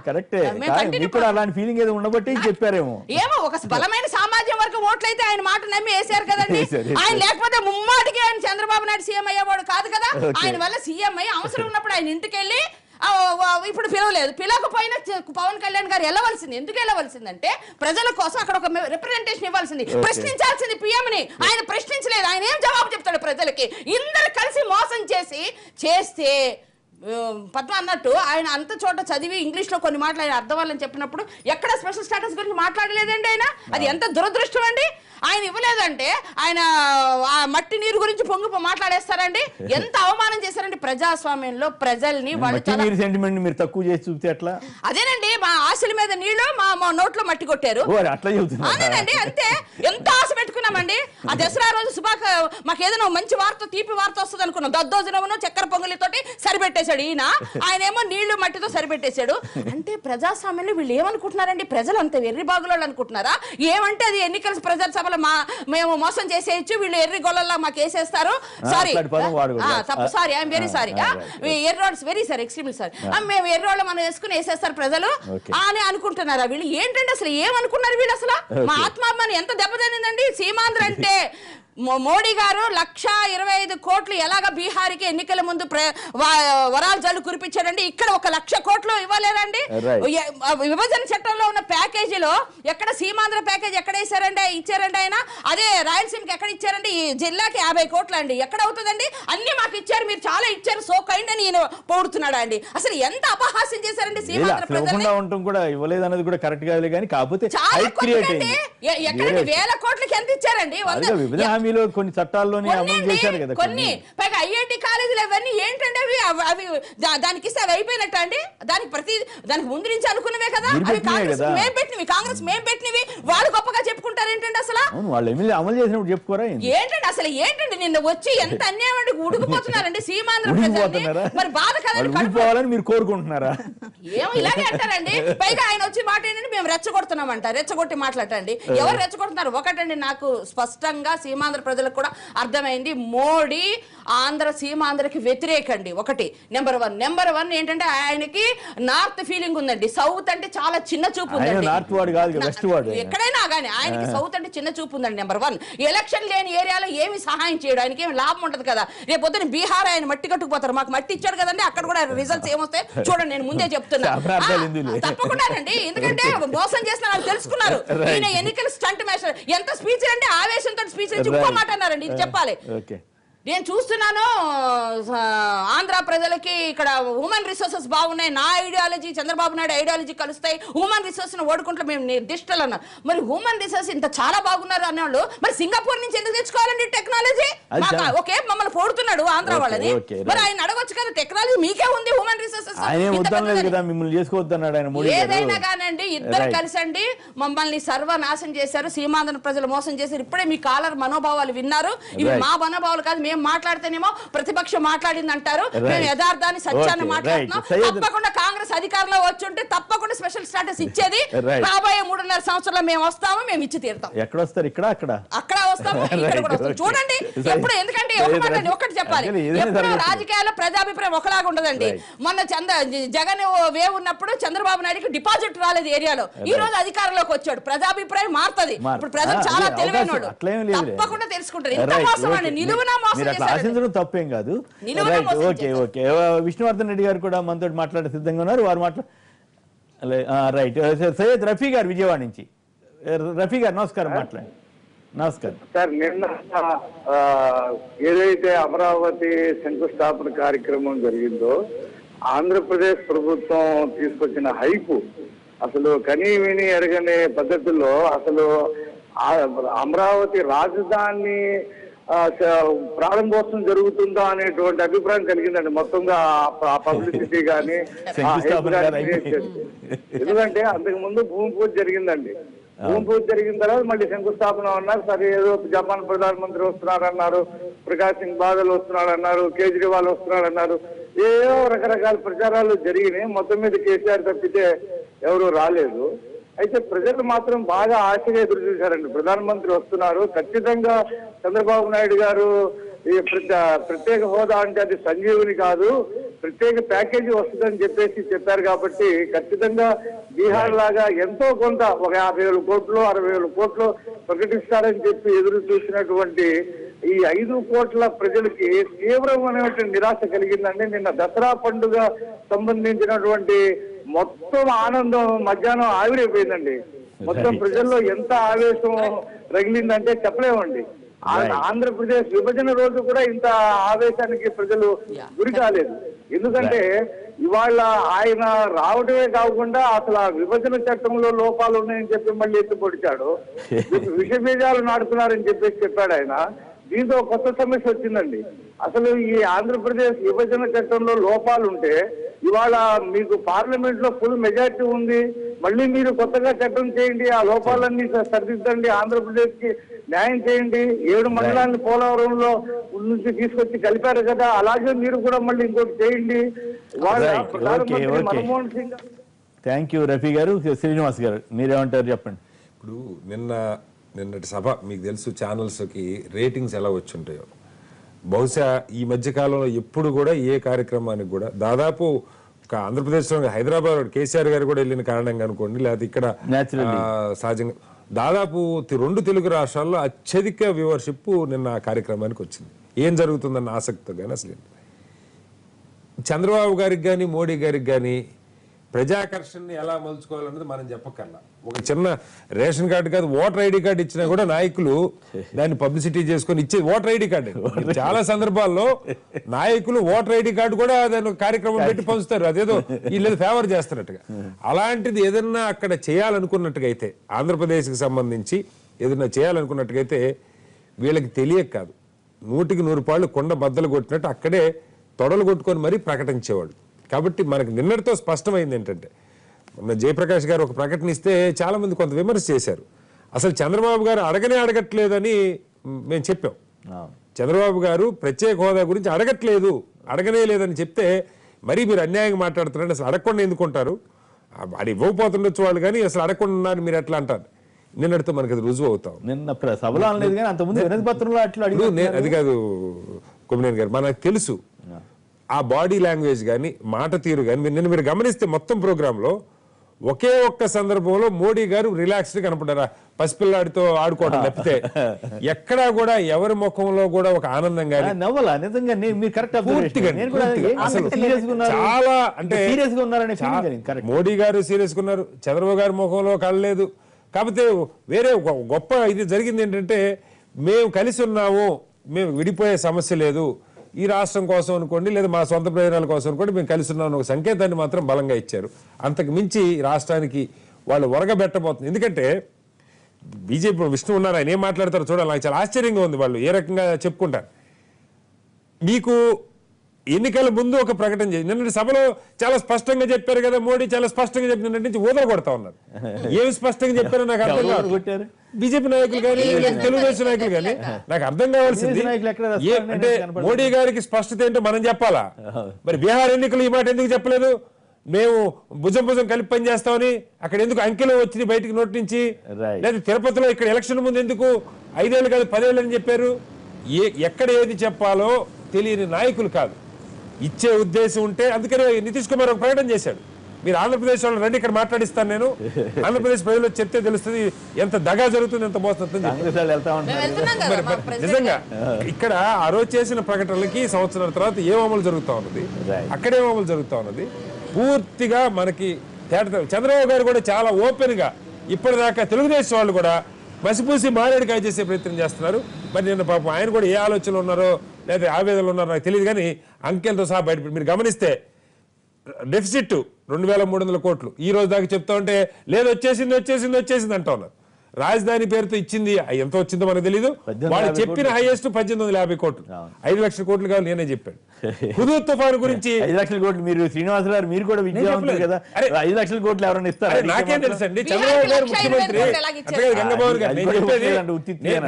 ఏమో ఒక బలమైన సామాజిక వర్గ ఓట్లయితే ఆయన మాట నమ్మి వేసారు కదండి. ఆయన లేకపోతే ముమ్మాటికి ఆయన చంద్రబాబు నాయుడు సీఎం అయ్యేవాడు కాదు కదా. ఆయన వల్ల సీఎం అయ్యి అవసరం ఉన్నప్పుడు ఆయన ఇంటికి వెళ్ళి ఇప్పుడు పిలవలేదు, పిలవకపోయినా పవన్ కళ్యాణ్ గారు వెళ్ళవలసింది. ఎందుకు వెళ్ళవలసిందంటే ప్రజల కోసం అక్కడ ఒక రిప్రజెంటేషన్ ఇవ్వాల్సింది, ప్రశ్నించాల్సింది పిఎంని. ఆయన ప్రశ్నించలేదు. ఆయన ఏం జవాబు చెప్తాడు ప్రజలకి? ఇద్దరు కలిసి మోసం చేస్తే పద్మ అన్నట్టు ఆయన అంత చోట చదివి ఇంగ్లీష్ లో కొన్ని మాటలు ఆయన అర్థం వాళ్ళని చెప్పినప్పుడు ఎక్కడ స్పెషల్ స్టేటస్ గురించి మాట్లాడలేదండి ఆయన. అది ఎంత దురదృష్టం అండి. ఆయన ఇవ్వలేదంటే ఆయన ఆ మట్టి నీరు గురించి పొంగు మాట్లాడేస్తారండి. ఎంత అవమానం చేశారండి ప్రజాస్వామ్యంలో ప్రజల్ని. మీరు తక్కువ చేసి చూపితే ఎట్లా? అదేనండి, మా ఆశల మీద నీళ్లు మా నోట్లో మట్టి కొట్టారు. అదేనండి, అంతే. ఎంత ఆశ పెట్టుకున్నామండి. ఆ దసరా రోజు మాకు ఏదైనా మంచి వార్త, తీపి వార్త వస్తుంది అనుకున్నాం. దద్దోజనమును చక్కెర పొంగలితోటి సరిపెట్టేశాడు ఈయన. ఆయన ఏమో నీళ్లు మట్టితో సరిపెట్టేశాడు. అంటే ప్రజాస్వామ్యంలో వీళ్ళు ఏమనుకుంటున్నారండి? ప్రజలు అంత వెర్రి బాగులోళ్ళు అనుకుంటున్నారా? ఏమంటే అది ఎన్నికల ప్రజల సభలో మేము మోసం చేసేయచ్చు, వీళ్ళు ఎర్రి గొల్లలా మాకు వేసేస్తారు. సారీ, తప్పు, సారీ, ఐఎమ్ వెరీ సారీ. ఎర్రోడ్స్ వెరీ సారీ, ఎక్స్ట్రీమ్లీ సారీ. మేము ఎర్రోళ్ళు మనం వేసుకుని వేసేస్తారు ప్రజలు అని అనుకుంటున్నారా వీళ్ళు? ఏంటంటే అసలు ఏమనుకున్నారు వీళ్ళు? అసలు మా ఆత్మాభిమానం ఎంత దెబ్బతినిందండి. సీమాంధ్ర అంటే మోడీ గారు 1,25 కోట్లు ఎలాగ బీహార్కి ఎన్నికల ముందు వరాలు జల్లు కురిపించాడండి. ఇక్కడ 1,00,000 కోట్లు ఇవ్వలేదండి. విభజన చట్టంలో ఉన్న ప్యాకేజీలో ఎక్కడ సీమాంధ్ర ప్యాకేజ్ ఎక్కడ ఇచ్చారండి ఆయన? అదే రాయలసీమకి ఎక్కడ ఇచ్చారండి? ఈ జిల్లాకి 50 కోట్లు అండి. ఎక్కడ అవుతుందండి? అన్ని మాకు ఇచ్చారు, మీరు చాలా ఇచ్చారు, సో కైండ్ అని ఈయన పొగుడుతున్నాడు అండి. అసలు ఎంత అపహాస్యం చేశారండి సీమాంధ్ర ప్రజల్ని. ఎక్కడండి 1000 కోట్లకి ఎంత ఇచ్చారండి? కొన్ని చట్టాల్లోనే అమలు చేశారు కదా. కొన్ని పైగా ఐఐటి కాలేజీలు అవన్నీ ఏంటంటే అవి దానికి ఇస్తే అవి అయిపోయినట్టు అండి. దానికి ముందు నుంచి అనుకున్నవే కదా. అవి కాంగ్రెస్ మేము పెట్టినవి వాళ్ళు గొప్పగా చెప్పుకుంటారు ఏంటండి? అసలు వాళ్ళు అమలు చేసినప్పుడు చెప్పుకోరా ఏంటండి? అసలు ఏంటండి? నిన్న వచ్చి ఎంత అన్యాయం అండి. ఉడుకుపోతున్నారండి సీమాంధ్ర ప్రజల్ని. మరి బాధ కదండి. మీరు కోరుకుంటున్నారా? ఏమో ఇలాగే అంటారండి. పైగా ఆయన వచ్చి మాట ఏంటంటే మేము రెచ్చగొడుతున్నామంట. రెచ్చగొట్టి మాట్లాడండి. ఎవరు రెచ్చగొడుతున్నారు? ఒకటండి, నాకు స్పష్టంగా సీమాంధ్ర ప్రజలకు కూడా అర్థమైంది. మోడీ సీమాంధ్రకి వ్యతిరేకండి. ఒకటి నెంబర్ వన్ ఏంటంటే ఆయనకి నార్త్ ఫీలింగ్ ఉందండి. సౌత్ అంటే చాలా చిన్న చూపు ఉందండి. ఎక్కడైనా కానీ ఆయనకి సౌత్ అంటే చిన్న చూపు ఉందండి. నెంబర్ 1, ఎలక్షన్ లేని ఏరియాలో ఏమి సహాయం చేయడం ఆయనకి ఏమి లాభం ఉంటది కదా. రేపు పొద్దున బీహార్ ఆయన మట్టి కట్టుకుపోతారు. మాకు మట్టి ఇచ్చాడు కదండి, అక్కడ కూడా రిజల్ట్స్ ఏమొస్తాయి చూడండి. నేను ముందే చెప్తున్నా తప్పకుండానండి. ఎందుకంటే మోసం చేసిన వాళ్ళు తెలుసుకున్నారు. ఈయన ఎన్నికల స్టంట్ మాస్టర్. ఎంత స్పీచ్ అంటే ఆవేశంతో స్పీచ్ నుంచి ఇంకో మాట అన్నారండి. ఇది చెప్పాలి. నేను చూస్తున్నాను ఆంధ్ర ప్రజలకి ఇక్కడ హ్యూమన్ రిసోర్సెస్ బాగున్నాయి, నా ఐడియాలజీ చంద్రబాబు నాయుడు ఐడియాలజీ కలుస్తాయి, హ్యూమన్ రిసోర్స్ ఓడుకుంటే మేము నిర్దిష్టలు అన్నారు. మరి హ్యూమన్ రిసోర్స్ ఇంత చాలా బాగున్నారు అన్నవాళ్ళు మరి సింగపూర్ నుంచి ఎందుకు తెచ్చుకోవాలండి టెక్నాలజీ? ఓకే, మమ్మల్ని పోడుతున్నాడు ఆంధ్ర వాళ్ళని. మరి ఆయన అడగొచ్చు కదా, టెక్నాలజీ మీకే ఉంది, హ్యూమన్ రిసోర్సెస్ ఏదైనా కానండి. ఇద్దరు కలిసండి మమ్మల్ని సర్వనాశం చేశారు, సీమాంధ్ర ప్రజలు మోసం చేశారు. ఇప్పుడే మీ కాలర్ మనోభావాలు విన్నారు. ఇవి మా మనోభావాలు కాదు. మాట్లాడితేనేమో ప్రతిపక్షం మాట్లాడింది అంటారు. మేము యథార్థాన్ని సత్యాన్ని మాట్లాడుతున్నాం. తప్పకుండా కాంగ్రెస్ అధికారంలో వచ్చుంటే తప్పకుండా స్పెషల్ స్టాటస్ ఇచ్చేది. రాబోయే 3.5 సంవత్సరాల్లో మేము వస్తాము, మేము ఇచ్చి తీరుతాం. ఎక్కడ వస్తారు? అక్కడ వస్తాము, ఇక్కడ కూడా వస్తాం. చూడండి ఎప్పుడు. ఎందుకంటే ఒకటి చెప్పాలి, ఎప్పుడు రాజకీయాల్లో ప్రజాభిప్రాయం ఒకలాగా ఉండదండి. మొన్న జగన్ వేవ్ ఉన్నప్పుడు చంద్రబాబు నాయుడుకి డిపాజిట్ రాలేదు ఏరియాలో. ఈ రోజు అధికారంలోకి వచ్చాడు, ప్రజాభిప్రాయం మారుతుంది. ఇప్పుడు ప్రజలు చాలా తెలివైన వాళ్ళు, తప్పకుండా తెలుసుకుంటారు. ఇంత మోసం అండి, నిలువున మోసం. ఆశించడం తప్పేం కాదు. Okay okay. విష్ణువర్ధన్ రెడ్డి గారు కూడా మనతో మాట్లాడే సిద్ధంగా ఉన్నారు. వారు రైట్. సయ్యద్ రఫీ గారు విజయవాడ నుంచి. రఫీ గారు నమస్కారం. మాట్లాడండి. నమస్కారం సార్. నిన్న ఏదైతే అమరావతి శంకుస్థాపన కార్యక్రమం జరిగిందో ఆంధ్రప్రదేశ్ ప్రభుత్వం తీసుకొచ్చిన హైపు అసలు కనీ విని ఎరగని పద్ధతుల్లో అసలు అమరావతి రాజధాని ప్రారంభోత్సవం జరుగుతుందా అనేటువంటి అభిప్రాయం కలిగిందండి మొత్తంగా ఆ పబ్లిసిటీ కానీ ఎందుకంటే అంతకు ముందు భూమి పూజ జరిగిందండి. భూమి పూజ జరిగిన తర్వాత మళ్ళీ శంకుస్థాపన అన్నారు. సరే ఏదో జపాన్ ప్రధానమంత్రి వస్తున్నారు అన్నారు, ప్రకాష్ సింగ్ బాదల్ వస్తున్నాడు అన్నారు, కేజ్రీవాల్ వస్తున్నాడు అన్నారు, ఏదో రకరకాల ప్రచారాలు జరిగినాయి. మొత్తం మీద కేసీఆర్ తప్పితే ఎవరు రాలేదు. అయితే ప్రజలు మాత్రం బాగా ఆశగా ఎదురు చూశారండి. ప్రధానమంత్రి వస్తున్నారు, ఖచ్చితంగా చంద్రబాబు నాయుడు గారు ఈ ప్రత్యేక హోదా అంటే అది సంజీవుని కాదు, ప్రత్యేక ప్యాకేజీ వస్తుందని చెప్పారు. కాబట్టి ఖచ్చితంగా బీహార్ లాగా ఎంతో కొంత ఒక 50,000 కోట్లు 60,000 కోట్లు ప్రకటిస్తారని చెప్పి ఎదురు చూసినటువంటి ఈ 5 కోట్ల ప్రజలకి తీవ్రమైనటువంటి నిరాశ కలిగిందండి. నిన్న దసరా పండుగ సంబంధించినటువంటి మొత్తం ఆనందం మధ్యాహ్నం ఆవిరైపోయిందండి. మొత్తం ప్రజల్లో ఎంత ఆవేశం రగిలిందంటే చెప్పలేమండి. ఆంధ్రప్రదేశ్ విభజన రోజు కూడా ఇంత ఆవేశానికి ప్రజలు గురి కాలేదు. ఎందుకంటే ఇవాళ ఆయన రావడమే కాకుండా అసలు ఆ విభజన చట్టంలో లోపాలు ఉన్నాయని చెప్పి మళ్ళీ ఎత్తుపొడిచాడు. విషబీజాలు నాటుతున్నారని చెప్పాడు ఆయన. దీంతో కొత్త సమస్య వచ్చిందండి. అసలు ఈ ఆంధ్రప్రదేశ్ విభజన చట్టంలో లోపాలు ఉంటే ఇవాళ మీకు పార్లమెంట్ లో ఫుల్ మెజార్టీ ఉంది, మళ్ళీ మీరు కొత్తగా చట్టం చేయండి, ఆ లోపాలన్నీ సరిదిద్దండి, ఆంధ్రప్రదేశ్ కి న్యాయం చేయండి. 7 మండలాన్ని పోలవరంలో నుంచి తీసుకొచ్చి కలిపారు కదా, అలాగే మీరు కూడా మళ్ళీ ఇంకోటి చేయండి. వాళ్ళ ప్రధానమంత్రి మన్మోహన్ సింగ్. థ్యాంక్ యూ రఫీ గారు. శ్రీనివాస్ గారు మీరేమంటారు చెప్పండి. ఇప్పుడు నిన్నటి సభ మీకు తెలుసు, ఛానల్స్కి రేటింగ్స్ ఎలా వచ్చి ఉంటాయో. బహుశా ఈ మధ్య కాలంలో ఎప్పుడు కూడా ఏ కార్యక్రమానికి కూడా దాదాపు ఒక ఆంధ్రప్రదేశ్లో హైదరాబాద్ కేసీఆర్ గారు కూడా వెళ్ళిన కారణంగా అనుకోండి, లేకపోతే ఇక్కడ సహజంగా దాదాపు 2 తెలుగు రాష్ట్రాల్లో అత్యధిక వ్యూవర్షిప్ నిన్న ఆ కార్యక్రమానికి వచ్చింది. ఏం జరుగుతుందన్న ఆసక్తితో కానీ అసలు చంద్రబాబు గారికి కానీ మోడీ గారికి కానీ ప్రజాకర్షణని ఎలా మలుచుకోవాలన్నది మనం చెప్పకల్లా. ఒక చిన్న రేషన్ కార్డు కాదు, ఓటర్ ఐడి కార్డు ఇచ్చినా కూడా నాయకులు దాన్ని పబ్లిసిటీ చేసుకొని ఇచ్చేది ఓటర్ ఐడి కార్డు. చాలా సందర్భాల్లో నాయకులు ఓటర్ ఐడి కార్డు కూడా దాని కార్యక్రమం పెట్టి పంచుతారు, అదేదో వీళ్ళు ఫేవర్ చేస్తున్నట్టుగా. అలాంటిది ఏదన్నా అక్కడ చేయాలనుకున్నట్టుగా అయితే, ఆంధ్రప్రదేశ్కి సంబంధించి ఏదన్నా చేయాలనుకున్నట్టుగైతే వీళ్ళకి తెలియక కాదు, 100కి 100 పాళ్ళు కొండ బద్దలు కొట్టినట్టు అక్కడే తొడలు కొట్టుకొని మరీ ప్రకటించేవాడు. కాబట్టి మనకు నిన్నటితో స్పష్టమైంది ఏంటంటే, జయప్రకాష్ గారు ఒక ప్రకటన ఇస్తే చాలా మంది కొంత విమర్శ చేశారు. అసలు చంద్రబాబు గారు అడగలేదని మేము చెప్పాం. చంద్రబాబు గారు ప్రత్యేక హోదా గురించి అడగనే లేదని చెప్తే మరీ మీరు అన్యాయంగా మాట్లాడుతున్నారంటే అసలు అడగకుండా ఎందుకుంటారు, అది ఇవ్వకపోతుండొచ్చు వాళ్ళు, కానీ అసలు అడగకుండా ఉన్నారు మీరు ఎట్లా అంటారు. నిన్నటితో మనకి అది రుజువు అవుతాం. నిన్న సభలో అనలేదు కానీ అంతకుముందు వినతి పత్రంలో అట్లా అది కాదు కొమ్మినేని గారు, మనకు తెలుసు ఆ బాడీ లాంగ్వేజ్ కానీ మాట తీరు కానీ. నిన్న మీరు గమనిస్తే మొత్తం ప్రోగ్రాంలో ఒకే ఒక్క సందర్భంలో మోడీ గారు రిలాక్స్డ్ కనపడ్డారా, పసిపిల్లాడితో ఆడుకోవడం తప్పితే ఎక్కడా కూడా ఎవరి ముఖంలో కూడా ఒక ఆనందం కానీ నవ్వాలా. నిజంగా చాలా అంటే మోడీ గారు సీరియస్ గా ఉన్నారు, చంద్రబాబు గారి ముఖంలో కలలేదు. కాకపోతే వేరే గొప్ప ఇది జరిగింది ఏంటంటే, మేము కలిసి ఉన్నాము, మేము విడిపోయే సమస్య లేదు, ఈ రాష్ట్రం కోసం అనుకోండి లేదా మా సొంత ప్రయోజనాల కోసం అనుకోండి మేము కలిసి ఉన్నాం ఒక సంకేతాన్ని మాత్రం బలంగా ఇచ్చారు. అంతకు మించి రాష్ట్రానికి వాళ్ళు ఒరగబెట్టబోతుంది. ఎందుకంటే బీజేపీ విష్ణు ఉన్నారు, ఆయన ఏం మాట్లాడతారో చూడాలి. నాకు చాలా ఆశ్చర్యంగా ఉంది వాళ్ళు ఏ రకంగా చెప్పుకుంటారు. మీకు ఎన్నికల ముందు ఒక ప్రకటన చేసి నిన్నటి సభలో చాలా స్పష్టంగా చెప్పారు కదా మోడీ, చాలా స్పష్టంగా చెప్పి నిన్నటి నుంచి ఊదర కొడతా ఉన్నారు. ఏమి స్పష్టంగా చెప్పారో నాకు అర్థం కాదు. బీజేపీ నాయకులు కానీ తెలుగుదేశం నాయకులు కానీ నాకు అర్థం కావాల్సింది అంటే మోడీ గారికి స్పష్టత ఏంటో మనం చెప్పాలా. మరి బీహార్ ఎన్నికలు ఈ మాట ఎందుకు చెప్పలేదు, మేము భుజం కలిపి పని చేస్తామని అక్కడ ఎందుకు అంకెలు వచ్చి బయటికి నోటి నుంచి, లేదా తిరుపతిలో ఇక్కడ ఎలక్షన్ ముందు ఎందుకు 5 ఏళ్ళు కాదు 10 ఏళ్ళు అని చెప్పారు. ఎక్కడ ఏది చెప్పాలో తెలియని నాయకులు కాదు, ఇచ్చే ఉద్దేశం ఉంటే. అందుకనే నితీష్ కుమార్ ఒక ప్రకటన చేశాడు, మీరు ఆంధ్రప్రదేశ్ వాళ్ళు రండి ఇక్కడ మాట్లాడిస్తాను, నేను ఆంధ్రప్రదేశ్ ప్రజలు చెప్తే తెలుస్తుంది ఎంత దగా జరుగుతుంది, ఎంత మోస్తుంది. నిజంగా ఇక్కడ ఆ రోజు చేసిన ప్రకటనలకి సంవత్సరాల తర్వాత ఏం అమలు జరుగుతా ఉన్నది, అక్కడేం అమలు జరుగుతా ఉన్నది పూర్తిగా మనకి తేడా. చంద్రబాబు గారు కూడా చాలా ఓపెన్ గా ఇప్పటిదాకా తెలుగుదేశం వాళ్ళు కూడా మసిపూసి మారేడుకాయ చేసే ప్రయత్నం చేస్తున్నారు. మరి నిన్న పాపం ఆయన కూడా ఏ ఆలోచనలు ఉన్నారో లేదా ఆవేదనలు ఉన్నారో నాకు తెలియదు, కానీ అంకెలతో సహా బయట మీరు గమనిస్తే డెఫిసిట్ 2300 కోట్లు ఈ రోజు దాకా చెప్తా ఉంటే లేదు వచ్చేసింది అంటా ఉన్నారు. రాజధాని పేరుతో ఇచ్చింది ఎంత వచ్చిందో మనకు తెలీదు. వాళ్ళు చెప్పిన హైయెస్ట్ 1850 కోట్లు. 5 లక్షల కోట్లు కావాలి నేనే చెప్పాను. హుదూద్ తుఫాను గురించి 5 లక్షల కోట్లు మీరు శ్రీనివాసరావు మీరు కూడా విద్యావంతులు కదా, 5 లక్షల కోట్లు ఎవరైనా ఇస్తారా? నాకేం తెలుసండి, చంద్రబాబు గారు ముఖ్యమంత్రి గంగబాబు గారు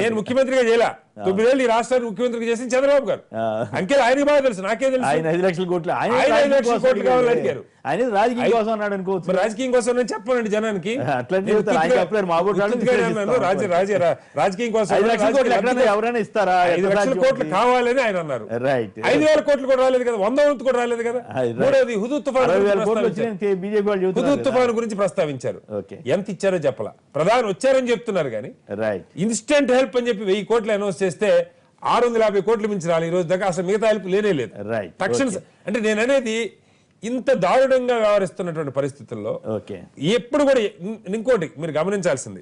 నేను ముఖ్యమంత్రిగా చేయలే. 9 ఏళ్ళు ఈ రాష్ట్రాన్ని ముఖ్యమంత్రిగా చేసింది చంద్రబాబు గారు. అంకెలు ఆయనకి బాగా తెలుసు, నాకే తెలుసు. ఆయన 5 లక్షల కోట్లు ఆయన 5 లక్షల కోట్లు కావాలని అడిగారు. ఆయన రాజకీయం కోసం అన్నాడు అనుకోవచ్చు. రాజకీయం కోసం నేను చెప్పానండి జనానికి. రాజకీయం కోసం 5 లక్షల కోట్లు ఎవరైనా ఇస్తారా? 5 లక్షల కోట్లు కావాలని ఆయన అన్నారు. 5,000 కోట్లు కూడా రాలేదు కదా, 100 కూడా రాలేదు కదా. మూడోది హుదూద్ తుఫాను గురించి ప్రస్తావించారు. ఎంత ఇచ్చారో చెప్పలా. ప్రధాని వచ్చారని చెప్తున్నారు కానీ ఇన్స్టెంట్ హెల్ప్ అని చెప్పి 1000 కోట్లు అనౌన్స్ చేస్తే 650 కోట్లు మించి రాలి ఈ రోజు దాకా. అసలు మిగతా హెల్ప్ లేనే లేదు. తక్షణ అంటే నేను అనేది ఇంత దారుణంగా వ్యవహరిస్తున్నటువంటి పరిస్థితుల్లో ఎప్పుడు కూడా ఇంకోటి మీరు గమనించాల్సింది,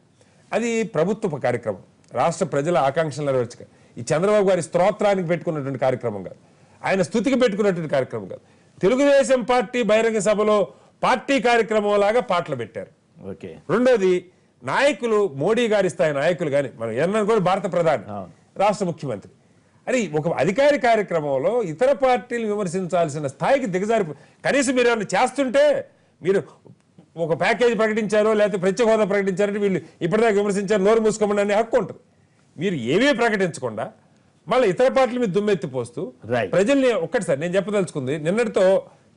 అది ప్రభుత్వ కార్యక్రమం, రాష్ట్ర ప్రజల ఆకాంక్షలు నెరవేర్చక ఈ చంద్రబాబు గారి స్తోత్రానికి పెట్టుకున్నటువంటి కార్యక్రమం కాదు, ఆయన స్తుతికి పెట్టుకున్నటువంటి కార్యక్రమం కాదు. తెలుగుదేశం పార్టీ బహిరంగ సభలో పార్టీ కార్యక్రమం లాగా పాటలు పెట్టారు. రెండోది నాయకులు, మోడీ గారి స్థాయి నాయకులు కానీ మనం ఏమనుకోండి, భారత ప్రధాని, రాష్ట్ర ముఖ్యమంత్రి, అది ఒక అధికార కార్యక్రమంలో ఇతర పార్టీలు విమర్శించాల్సిన స్థాయికి దిగజారి. కనీసం మీరు ఏమైనా చేస్తుంటే, మీరు ఒక ప్యాకేజీ ప్రకటించారో లేకపోతే ప్రత్యేక హోదా ప్రకటించారంటే వీళ్ళు ఇప్పటిదాకా విమర్శించారు, నోరు మూసుకోమని అనే హక్కు ఉంటుంది. మీరు ఏమీ ప్రకటించకుండా మళ్ళీ ఇతర పార్టీల మీద దుమ్మెత్తిపోస్తూ ప్రజల్ని ఒక్కటిసారి నేను చెప్పదలుచుకుంది, నిన్నటితో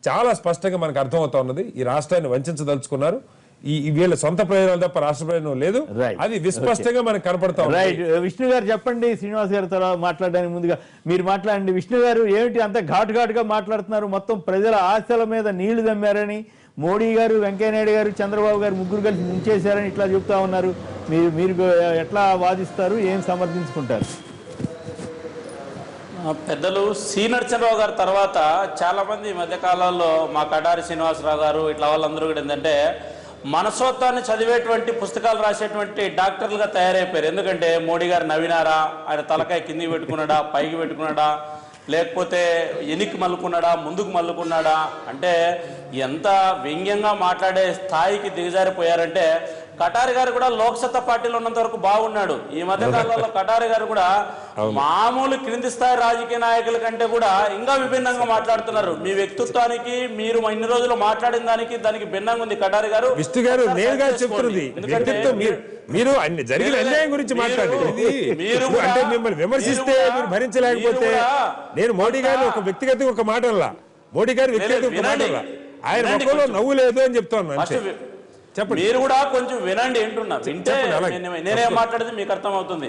చాలా స్పష్టంగా మనకు అర్థమవుతా ఉన్నది, ఈ రాష్ట్రాన్ని వంచదలుచుకున్నారు. ఈ వీళ్ళ సొంత ప్రయోజనాలు తప్ప రాష్ట్ర ప్రయోజనం లేదు. అది విస్పష్టంగా మనకు కనపడతా ఉంది. విష్ణు గారు చెప్పండి, శ్రీనివాస్ గారి తర్వాత మాట్లాడడానికి ముందుగా మీరు మాట్లాడండి. విష్ణు గారు ఏమిటి అంత ఘాటుగా మాట్లాడుతున్నారు? మొత్తం ప్రజల ఆశల మీద నీళ్లు దమ్మారని మోడీ గారు, వెంకయ్యనాయుడు గారు, చంద్రబాబు గారు ముగ్గురు కలిసి ముంచేశారని ఇట్లా చెప్తా ఉన్నారు. మీరు ఎట్లా వాదిస్తారు, ఏం సమర్థించుకుంటారు? పెద్దలు సి నరసింహరావు గారి తర్వాత చాలా మంది ఈ మధ్య కాలంలో మా కటారి శ్రీనివాసరావు గారు ఇట్లా వాళ్ళందరూ కూడా ఏంటంటే మనసోత్వాన్ని చదివేటువంటి పుస్తకాలు రాసేటువంటి డాక్టర్లుగా తయారైపోయారు. ఎందుకంటే మోడీ గారు నవ్వినారా, ఆయన తలకాయ కిందికి పెట్టుకున్నాడా, పైకి పెట్టుకున్నాడా, లేకపోతే ఎనికి మల్లుకున్నాడా, ముందుకు మల్లుకున్నాడా, అంటే ఎంత వ్యంగ్యంగా మాట్లాడే స్థాయికి దిగజారిపోయారంటే కటారి గారు కూడా లోక్సత్తా పార్టీలో ఉన్నంత వరకు బాగున్నాడు. ఈ మధ్య కాలంలో కటారి గారు కూడా మామూలు క్రింది స్థాయి రాజకీయ నాయకుల కంటే కూడా ఇంకా విభిన్నంగా మాట్లాడుతున్నారు. మీ వ్యక్తిత్వానికి, మీరు ఇన్ని రోజులు మాట్లాడిన దానికి భిన్నంగా ఉంది కటారి గారు. విష్ణు గారు నేరుగా చెప్తున్నది, మీరు జరిగిన అన్యాయం గురించి మాట్లాడండి. అంటే మిమ్మల్ని విమర్శిస్తే మీరు భరించలేకపోతే, నేను మోడీ గారిని ఒక వ్యక్తిగత ఒక మాట అలా, మోడీ గారి వ్యక్తిగత ఒక మాట అలా, ఆయన ముఖంలో నవ్వు లేదు అని చెప్తాను. మీరు కూడా కొంచెం వినండి, వింటున్నా. వింటే నేనేం మాట్లాడేది మీకు అర్థం అవుతుంది.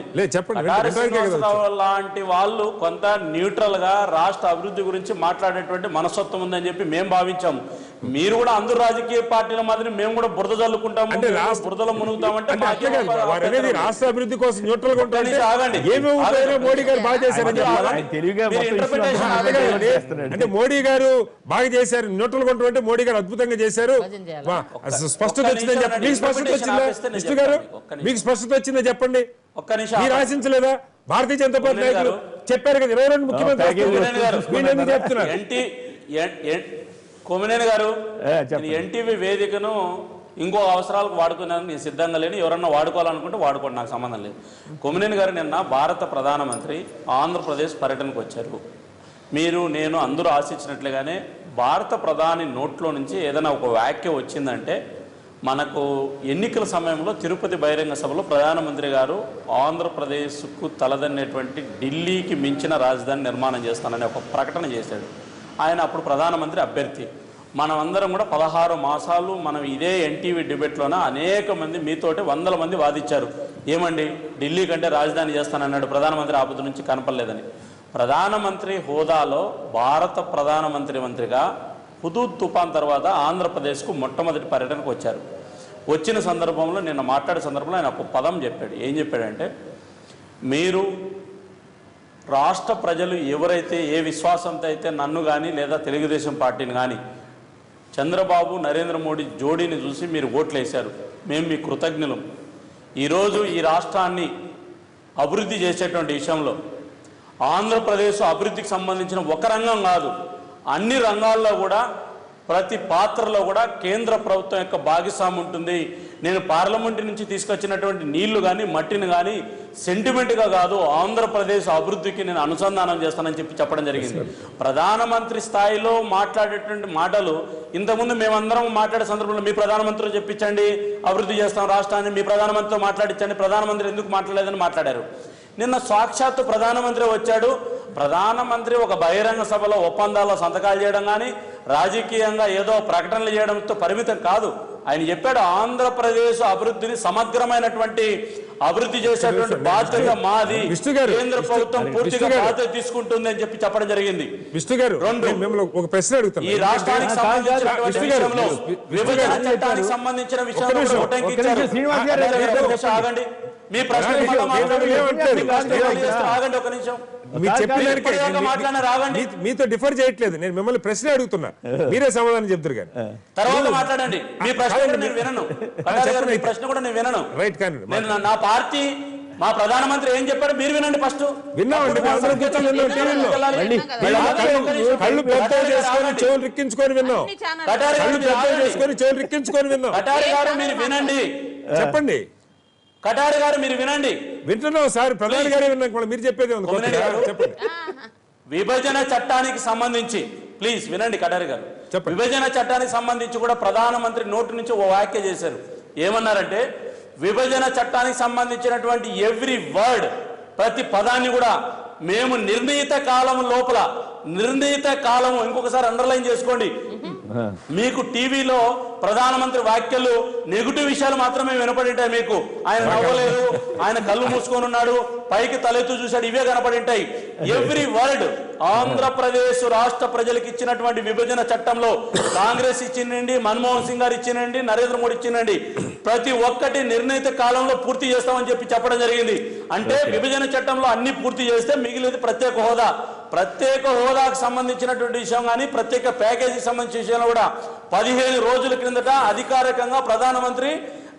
లాంటి వాళ్ళు కొంత న్యూట్రల్ గా రాష్ట్ర అభివృద్ధి గురించి మాట్లాడేటువంటి మనస్తత్వం ఉందని చెప్పి మేము భావించాము. మీరు కూడా అందరు రాజకీయ పార్టీల మాదిరి మేము కూడా బురద చల్లుకుంటాము, బురదలో మునుగుతామంటే రాష్ట్ర అభివృద్ధి కోసం న్యూట్రల్ గా మోడీ గారు బాగా చేశారు అంటే మోడీ గారు బాగా చేశారు, న్యూట్రల్ గా ఉంటామంటే మోడీ గారు అద్భుతంగా చేశారు. స్పష్టత వచ్చిందని చెప్పండి. మీకు స్పష్టత వచ్చిందా విష్ణు గారు? మీకు స్పష్టత వచ్చిందా చెప్పండి. ఒక్క నిమిషం, మీరు ఆశించలేదా? భారతీయ జనతా పార్టీ నాయకులు చెప్పారు కదా 22 ముఖ్యమంత్రి చెప్తున్నారు. కొమ్మినేని గారు, ఎన్టీవీ వేదికను ఇంకో అవసరాలకు వాడుకున్నాను, నేను సిద్ధంగా లేని, ఎవరన్నా వాడుకోవాలనుకుంటే వాడుకోండి, నాకు సంబంధం లేదు. కొమ్మినేని గారు నిన్న భారత ప్రధానమంత్రి ఆంధ్రప్రదేశ్ పర్యటనకు వచ్చారు. మీరు నేను అందరూ ఆశించినట్లుగానే భారత ప్రధాని నోట్లో నుంచి ఏదైనా ఒక వ్యాఖ్య వచ్చిందంటే, మనకు ఎన్నికల సమయంలో తిరుపతి బహిరంగ సభలో ప్రధానమంత్రి గారు ఆంధ్రప్రదేశ్కు తలదన్నేటువంటి ఢిల్లీకి మించిన రాజధాని నిర్మాణం చేస్తానని ఒక ప్రకటన చేశాడు. ఆయన అప్పుడు ప్రధానమంత్రి అభ్యర్థి. మనమందరం కూడా 16 మాసాలు మనం ఇదే ఎన్టీవీ డిబేట్లోన అనేక మంది మీతోటి 100 మంది వాదించారు. ఏమండి ఢిల్లీ కంటే రాజధాని చేస్తానన్నాడు ప్రధానమంత్రి, ఆపద నుంచి కనపడలేదని. ప్రధానమంత్రి హోదాలో భారత మంత్రిగా హుదూద్ తుఫాన్ తర్వాత ఆంధ్రప్రదేశ్కు మొట్టమొదటి పర్యటనకు వచ్చారు. వచ్చిన సందర్భంలో నిన్న మాట్లాడే సందర్భంలో ఆయన ఒక పదం చెప్పాడు. ఏం చెప్పాడంటే, మీరు రాష్ట్ర ప్రజలు ఎవరైతే ఏ విశ్వాసంతో అయితే నన్ను కానీ లేదా తెలుగుదేశం పార్టీని కానీ చంద్రబాబు నరేంద్ర మోడీ జోడీని చూసి మీరు ఓట్లేశారు, మేము మీ కృతజ్ఞులం. ఈరోజు ఈ రాష్ట్రాన్ని అభివృద్ధి చేసేటువంటి విషయంలో ఆంధ్రప్రదేశ్ అభివృద్ధికి సంబంధించిన ఒక రంగం కాదు, అన్ని రంగాల్లో కూడా ప్రతి పాత్రలో కూడా కేంద్ర ప్రభుత్వం యొక్క భాగస్వామ్యం ఉంటుంది. నేను పార్లమెంట్ నుంచి తీసుకొచ్చినటువంటి నీళ్లు కానీ మట్టిని కానీ సెంటిమెంట్గా కాదు, ఆంధ్రప్రదేశ్ అభివృద్ధికి నేను అనుసంధానం చేస్తానని చెప్పడం జరిగింది. ప్రధానమంత్రి స్థాయిలో మాట్లాడేటువంటి మాటలు ఇంతకుముందు మేమందరం మాట్లాడే సందర్భంలో మీ ప్రధానమంత్రితో చెప్పించండి అభివృద్ధి చేస్తాం రాష్ట్రాన్ని, మీ ప్రధానమంత్రితో మాట్లాడించండి, ప్రధానమంత్రి ఎందుకు మాట్లాడలేదని మాట్లాడారు. నిన్న సాక్షాత్తు ప్రధానమంత్రి వచ్చాడు. ప్రధానమంత్రి ఒక బహిరంగ సభలో ఒప్పందాల్లో సంతకాలు చేయడం కానీ రాజకీయంగా ఏదో ప్రకటనలు చేయడంతో పరిమితం కాదు. ఆయన చెప్పాడు ఆంధ్రప్రదేశ్ అభివృద్ధిని సమగ్రమైనటువంటి అభివృద్ధి చేసేటువంటి బాధ్యత మాది, కేంద్ర ప్రభుత్వం పూర్తిగా బాధ్యత తీసుకుంటుంది అని చెప్పడం జరిగింది. విష్ణు గారు ఒక ప్రశ్న అడుగుతాను. ఈ రాష్ట్రానికి సంబంధించినటువంటి విషయంలో విభజన చట్టానికి సంబంధించిన విషయంలో ఆగండి, మీ ప్రశ్న ఆగండి, ఒక నిమిషం. మీతో డిఫర్ చేయట్లేదు, నేను మిమ్మల్ని ప్రశ్న అడుగుతున్నా, మీరే సమాధానం చెప్తారు కానీ తర్వాత మాట్లాడండి. మీ ప్రశ్న కూడా నేను వినను, మీ ప్రశ్న కూడా నేను వినను. రైట్ కానీ నా పార్టీ మా ప్రధానమంత్రి ఏం చెప్పాడు మీరు వినండి. ఫస్ట్ విన్నామండి, కళ్ళు పెద్దలు చేసుకొని చెవులు రిక్కించుకొని విన్నాం, కళ్ళు పెద్దలు చేసుకొని చెవులు రిక్కించుకొని విన్నాం. కటారి గారు మీరు వినండి, చెప్పండి. కటారి గారు మీరు వినండి. వింటున్నాం సార్, ప్రధాని గారే విన్నాక మీరు చెప్పేది చెప్పండి. విభజన చట్టానికి సంబంధించి ప్లీజ్ వినండి కటారి గారు. విభజన చట్టానికి సంబంధించి కూడా ప్రధానమంత్రి నోటి నుంచి ఓ వ్యాఖ్య చేశారు. ఏమన్నారంటే విభజన చట్టానికి సంబంధించినటువంటి ఎవ్రీ వర్డ్, ప్రతి పదాన్ని కూడా మేము నిర్ణీత కాలం లోపల, నిర్ణీత కాలం ఇంకొకసారి అండర్లైన్ చేసుకోండి. మీకు టీవీలో ప్రధానమంత్రి వ్యాఖ్యలు నెగిటివ్ విషయాలు మాత్రమే వినపడింటాయి. మీకు ఆయన నవ్వలేదు, ఆయన కళ్ళు మూసుకొని ఉన్నాడు, పైకి తలెత్తు చూశాడు, ఇవే కనపడింటాయి. ఎవ్రీ వర్డ్ ఆంధ్రప్రదేశ్ రాష్ట్ర ప్రజలకు ఇచ్చినటువంటి విభజన చట్టంలో కాంగ్రెస్ ఇచ్చినండి, మన్మోహన్ సింగ్ గారు ఇచ్చినండి, నరేంద్ర మోడీ ఇచ్చినండి, ప్రతి ఒక్కటి నిర్ణీత కాలంలో పూర్తి చేస్తామని చెప్పడం జరిగింది. అంటే విభజన చట్టంలో అన్ని పూర్తి చేస్తే మిగిలింది ప్రత్యేక హోదా. ప్రత్యేక హోదాకు సంబంధించినటువంటి విషయం కానీ ప్రత్యేక ప్యాకేజీకి సంబంధించిన విషయంలో కూడా 15 రోజుల క్రిందట అధికారికంగా ప్రధానమంత్రి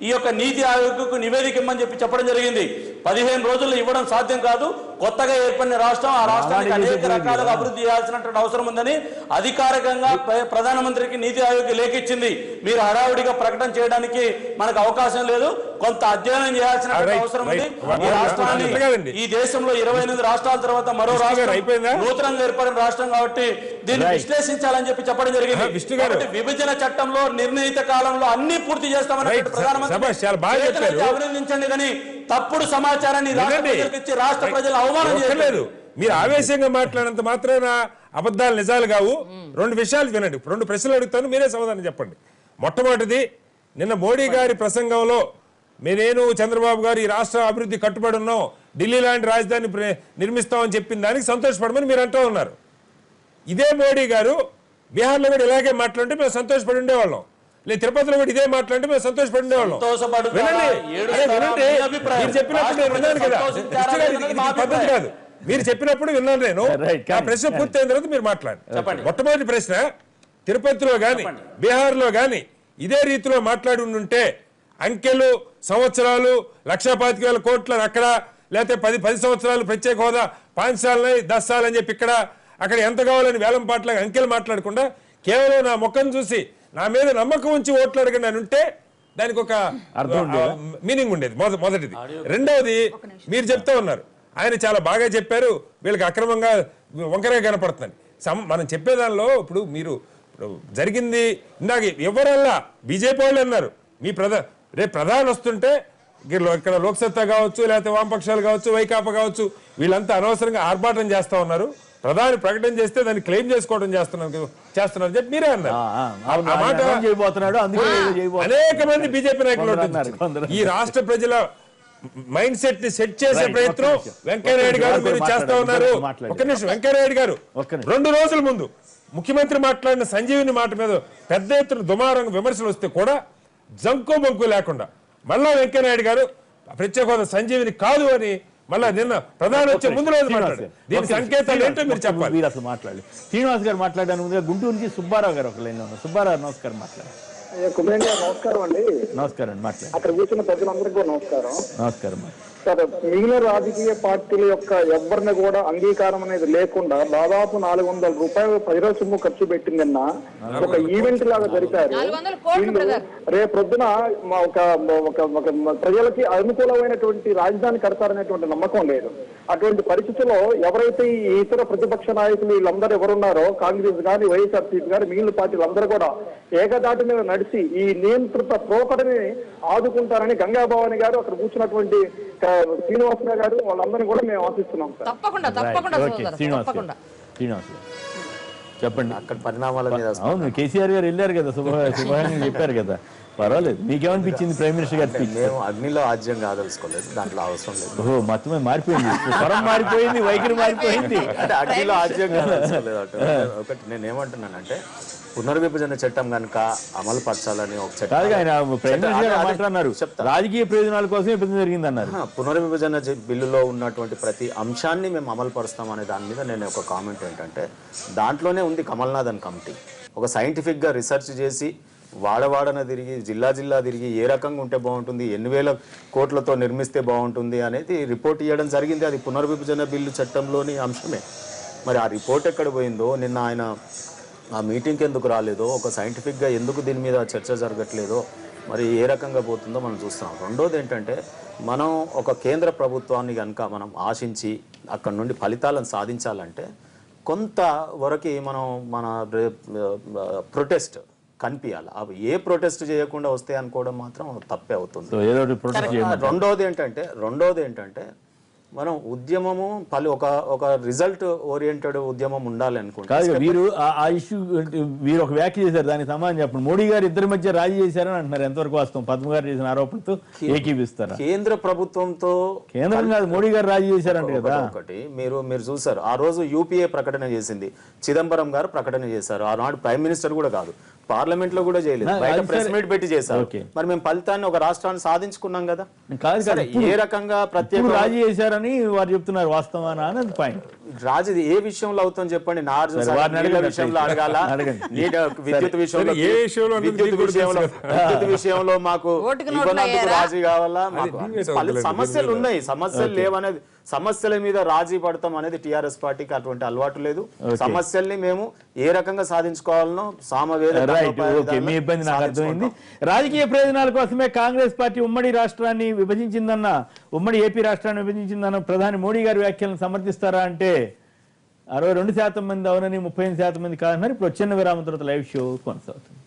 ఈ యొక్క నీతి ఆయోగ్కు నివేదిక ఇమ్మని చెప్పడం జరిగింది. 15 రోజుల్లో ఇవ్వడం సాధ్యం కాదు. కొత్తగా ఏర్పడిన రాష్ట్రం, ఆ రాష్ట్రానికి అనేక రకాలుగా అభివృద్ధి చేయాల్సినటువంటి అవసరం ఉందని అధికారికంగా ప్రధానమంత్రికి నీతి ఆయోగ్ లేఖ ఇచ్చింది. మీరు హడావుడిగా ప్రకటన చేయడానికి మనకు అవకాశం లేదు, కొంత అధ్యయనం చేయాల్సిన అవసరం ఉంది. ఈ రాష్ట్రాన్ని, ఈ దేశంలో 28 రాష్ట్రాల తర్వాత మరో రాష్ట్రం నూతనంగా ఏర్పడిన రాష్ట్రం కాబట్టి దీన్ని విశ్లేషించాలని చెప్పడం జరిగింది. విభజన చట్టంలో నిర్ణీత కాలంలో అన్ని పూర్తి చేస్తామని ప్రధానమంత్రి అభినందించండి, కానీ తప్పుడు సమాచారాన్ని రాష్ట్ర ప్రజలు అవమానం చేయలేదు. మీరు ఆవేశంగా మాట్లాడినంత మాత్రాన అబద్ధాలు నిజాలు కావు. 2 విషయాలు వినండి, 2 ప్రశ్నలు అడుగుతాను, మీరే సమాధానం చెప్పండి. మొట్టమొదటిది, నిన్న మోడీ గారి ప్రసంగంలో నేను చంద్రబాబు గారు ఈ రాష్ట్ర అభివృద్ధి కట్టుబడి ఉన్నాం, ఢిల్లీ లాంటి రాజధాని నిర్మిస్తామని చెప్పిన దానికి సంతోషపడమని మీరు అంటూ ఉన్నారు. ఇదే మోడీ గారు బీహార్లో కూడా ఇలాగే మాట్లాడితే మేము సంతోషపడి ఉండేవాళ్ళం, లేదు తిరుపతిలో కూడా ఇదే మాట్లాడితే మేము సంతోషపడి ఉండేవాళ్ళం. మీరు చెప్పినప్పుడు విన్నాను కదా, పద్ధతి కాదు. మీరు చెప్పినప్పుడు విన్నాను నేను. ఆ ప్రశ్న పూర్తయిన తర్వాత మీరు మాట్లాడండి. మొట్టమొదటి ప్రశ్న, తిరుపతిలో గాని బీహార్లో గాని ఇదే రీతిలో మాట్లాడి ఉంటే అంకెలు, సంవత్సరాలు, 1,25,000 కోట్లు అక్కడ, లేకపోతే 10 సంవత్సరాలు ప్రత్యేక హోదా 5 సార్లు 10 సార్లు అని చెప్పి ఇక్కడ అక్కడ ఎంత కావాలని వేలం పాటలాగా అంకెలు మాట్లాడకుండా కేవలం నా ముఖం చూసి నా మీద నమ్మకం ఉంచి ఓట్లు అడగండి అని ఉంటే దానికి ఒక మీనింగ్ ఉండేది. మొదటిది. రెండవది, మీరు చెప్తా ఉన్నారు ఆయన చాలా బాగా చెప్పారు, వీళ్ళకి అక్రమంగా వంకరగా కనపడుతుంది. మనం చెప్పేదానిలో ఇప్పుడు మీరు జరిగింది ఇందాక ఎవరల్లా బీజేపీ వాళ్ళు అన్నారు, మీ రేపు ప్రధాని వస్తుంటే ఇక్కడ లోక్సత్తా కావచ్చు, లేకపోతే వామపక్షాలు కావచ్చు, వైకాపా కావచ్చు, వీళ్ళంతా అనవసరంగా ఆర్భాటం చేస్తా ఉన్నారు. ప్రధాని ప్రకటన చేస్తే దాన్ని క్లెయిమ్ చేసుకోవడం చేస్తున్నారు చెప్పి మీరే అన్నారు. అనేక మంది బీజేపీ నాయకులు ఈ రాష్ట్ర ప్రజల మైండ్ సెట్ ని సెట్ చేసే ప్రయత్నం వెంకయ్యనాయుడు గారు మీరు చేస్తా ఉన్నారు. ఒక నిమిషం, వెంకయ్యనాయుడు గారు 2 రోజుల ముందు ముఖ్యమంత్రి మాట్లాడిన సంజీవిని మాట మీద పెద్ద ఎత్తున దుమారంగా విమర్శలు వస్తే కూడా జంకు బంకు లేకుండా మళ్ళా వెంకయ్యనాయుడు గారు ప్రత్యేక హోదా సంజీవిని కాదు అని మళ్ళా నిన్న ప్రధాని వచ్చే ముందు రోజు మాట్లాడారు. దీని సంకేతాలు ఏంటో మీరు చెప్పాలి. మీరు అసలు మాట్లాడాలి. శ్రీనివాస్ గారు మాట్లాడాను ముందుగా గుంటూరు నుంచి సుబ్బారావు గారు ఒక లైన్ లో ఉన్నారు. సుబ్బారావు నమస్కారం, మాట్లాడారు. నమస్కారం అండి. నమస్కారం అండి, మాట్లాడారు. అక్కడ కూర్చున్న ప్రజలందరికీ నమస్కారం. నమస్కారం. సరే, మిగిలిన రాజకీయ పార్టీల యొక్క ఎవరిని కూడా అంగీకారం అనేది లేకుండా దాదాపు 400 రూపాయలు ప్రజల సొమ్ము ఖర్చు పెట్టిందన్న ఒక ఈవెంట్ లాగా జరిపారు. 400 కోట్లు బ్రదర్. రేపొద్దున ఒక ప్రజలకి అనుకూలమైనటువంటి రాజధాని కడతారనేటువంటి నమ్మకం లేదు. అటువంటి పరిస్థితుల్లో ఎవరైతే ఈ ఇతర ప్రతిపక్ష నాయకులు వీళ్ళందరూ ఎవరున్నారో కాంగ్రెస్ కానీ వైఎస్ఆర్సీపీ కానీ మిగిలిన పార్టీలు అందరూ కూడా ఏకదాటి మీద నడిచి ఈ నియంత్రిత పోకడని ఆదుకుంటారని గంగాభవాని గారు, అక్కడ కూర్చున్నటువంటి శ్రీనివాసరావు గారు, వాళ్ళందరినీ కూడా మేము ఆశిస్తున్నాం సార్. తప్పకుండా తప్పకుండా తప్పకుండా. శ్రీనివాస్ చెప్పండి. అక్కడ పరిణామాల మీద అవును, కేసీఆర్ గారు వెళ్ళారు కదా, శుభాకాంక్షలు చెప్పారు కదా, పర్వాలేదు. మీకేమనిపించింది ప్రైమ్ మినిస్టర్ గారి స్పీచ్? మేము అగ్నిలో ఆజ్యం కాదలుచుకోలేదు, దాంట్లో అవసరం లేదు. ఓహో, మొత్తమే మారిపోయింది, స్వరం మారిపోయింది, వైఖరి మారిపోయింది. అంటే అగ్నిలో ఆజ్యం కాదలుచుకోలేదు. ఒకటి నేను ఏమంటున్నానంటే పునర్విభజన చట్టం కనుక అమలు పరచాలని ఒక చట్టం ఆయన ప్రైమ్ మినిస్టర్ గారు మాట్లాడినారు, రాజకీయ ప్రయోజనాల కోసం విభజన జరిగింది అన్నారు. పునర్విభజన బిల్లులో ఉన్నటువంటి ప్రతి అంశాన్ని మేము అమలు పరుస్తాం అనే దాని మీద నేను ఒక కామెంట్ ఏంటంటే, దాంట్లోనే ఉంది కమల్నాథన్ కమిటీ. ఒక సైంటిఫిక్గా రీసెర్చ్ చేసి వాడవాడన తిరిగి జిల్లా తిరిగి ఏ రకంగా ఉంటే బాగుంటుంది, ఎన్ని వేల కోట్లతో నిర్మిస్తే బాగుంటుంది అనేది రిపోర్ట్ ఇవ్వడం జరిగింది. అది పునర్విభజన బిల్లు చట్టంలోని అంశమే. మరి ఆ రిపోర్ట్ ఎక్కడ పోయిందో, నిన్న ఆయన ఆ మీటింగ్కి ఎందుకు రాలేదో, ఒక సైంటిఫిక్గా ఎందుకు దీని మీద చర్చ జరగట్లేదో, మరి ఏ రకంగా పోతుందో మనం చూస్తున్నాం. రెండోది ఏంటంటే, మనం ఒక కేంద్ర ప్రభుత్వాన్ని కనుక మనం ఆశించి అక్కడ నుండి ఫలితాలను సాధించాలంటే కొంతవరకు మనం మన ప్రొటెస్ట్ కనిపించాలి. అవి ఏ ప్రొటెస్ట్ చేయకుండా వస్తాయి అనుకోవడం మాత్రం తప్పే అవుతుంది. రెండోది ఏంటంటే మనం ఉద్యమము ఒక రిజల్ట్ ఓరియంటెడ్ ఉద్యమం ఉండాలి అనుకుంటారు. వీరు ఆ ఇష్యూ వీరు ఒక వ్యాఖ్య చేశారు, దానికి సమాధానం చెప్పండి. మోడీ గారు ఇద్దరి మధ్య రాజీ చేశారని అంటున్నారు, ఎంతవరకు వాస్తవం? పద్మ గారు చేసిన ఆరోపణతో ఏకీపిస్తారా? కేంద్ర ప్రభుత్వంతో కేంద్రం కాదు, మోడీ గారు రాజీ చేశారంట కదా. ఒకటి మీరు చూసారు, ఆ రోజు యూపీఏ ప్రకటన చేసింది, చిదంబరం గారు ప్రకటన చేశారు. ఆనాడు ప్రైమ్ మినిస్టర్ కూడా కాదు, పార్లమెంట్ లో కూడా చేయలేదు, బయట ప్రెస్ మీట్ పెట్టి చేశారు. మరి మేము ఫలితాన్ని ఒక రాష్ట్రాన్ని సాధించుకున్నాం కదా. ఏ రకంగా ప్రత్యేక రాజీ చేశారని వారు చెప్తున్నారు, వాస్తవానా అనేది పాయింట్. రాజు ఏ విషయంలో అవుతుందని చెప్పండి. విషయంలో అడగాల, విద్యుత్ విషయంలో మాకు రాజీ కావాలా? సమస్యలు ఉన్నాయి, సమస్యలు లేవనేది, సమస్యల మీద రాజీ పడతాం అనేది టీఆర్ఎస్ పార్టీకి అటువంటి అలవాటు లేదు. సమస్యల్ని మేము ఏ రకంగా సాధించుకోవాలనో మీ ఇబ్బంది నాకు అర్థమైంది. రాజకీయ ప్రయోజనాల కోసమే కాంగ్రెస్ పార్టీ ఉమ్మడి రాష్ట్రాన్ని విభజించిందన్న, ఉమ్మడి ఏపీ రాష్ట్రాన్ని విభజించిందన్న ప్రధాని మోడీ గారి వ్యాఖ్యలను సమర్థిస్తారా అంటే 62% మంది అవునని, 35% మంది కాదన్నారు. ఇప్పుడు వచ్చిన విరామం తర్వాత లైవ్ షో కొనసాగుతుంది.